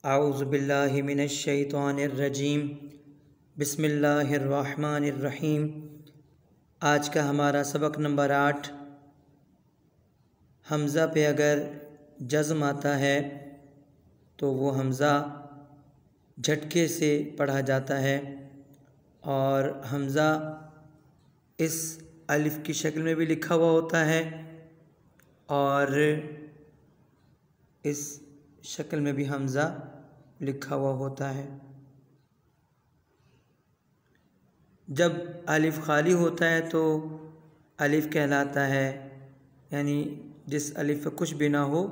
आऊज़ु बिल्लाहि मिनश्शैतानिर्रजीम बिस्मिल्लाहिर्रहमानिर्रहीम। आज का हमारा सबक नंबर 8। हमज़ा पे अगर जज़्म आता है तो वो हमज़ा झटके से पढ़ा जाता है और हमज़ा इस अलिफ़ की शक्ल में भी लिखा हुआ होता है और इस शक्ल में भी हमज़ा लिखा हुआ होता है। जब अलिफ़ खाली होता है तो अलिफ़ कहलाता है, यानी जिस अलिफ़ पे कुछ भी ना हो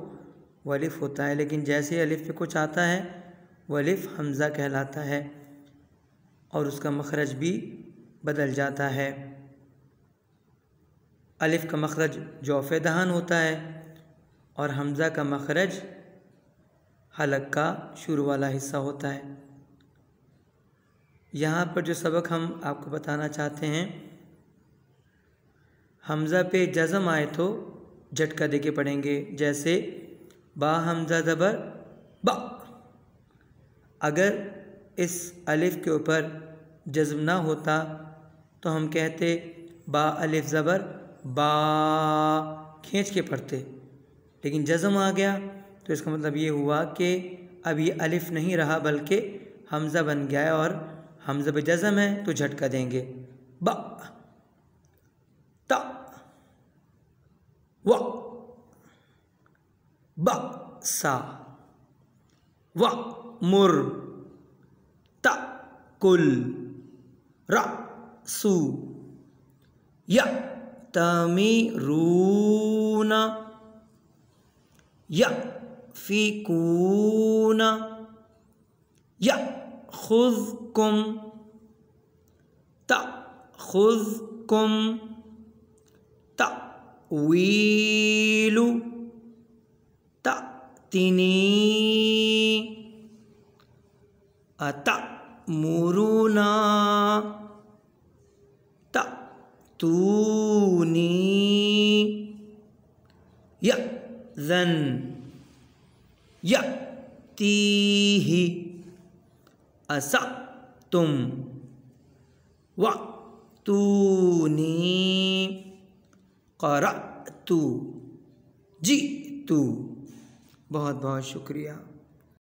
वो अलिफ़ होता है, लेकिन जैसे ही अलिफ़ पे कुछ आता है वो अलिफ़ हमज़ा कहलाता है और उसका मखरज भी बदल जाता है। अलिफ़ का मखरज जौफ़े दहान होता है और हमज़ा का मखरज हलक का शुरू वाला हिस्सा होता है। यहाँ पर जो सबक हम आपको बताना चाहते हैं, हमज़ा पे जज़म आए तो झटका दे के पढ़ेंगे। जैसे बा हमज़ा ज़बर बा, अगर इस अलिफ़ के ऊपर जज़म ना होता तो हम कहते बा अलिफ़ ज़बर बा, खींच के पढ़ते, लेकिन जज़म आ गया तो इसका मतलब ये हुआ कि अब ये अलिफ़ नहीं रहा बल्कि हमज़ा बन गया है और हमज़ा पे जज़म है तो झटका देंगे। बा ता व ब सा व मुर ता कुल रा सू या तमीरूना या फ़िकूना या खुज़कुम ता खुज़कुम ता वीलु ता तिनी अता मुरुना ता तूनी या ज़न या तीही असा तुम व तूनी क़रअतु जी तू। बहुत बहुत शुक्रिया।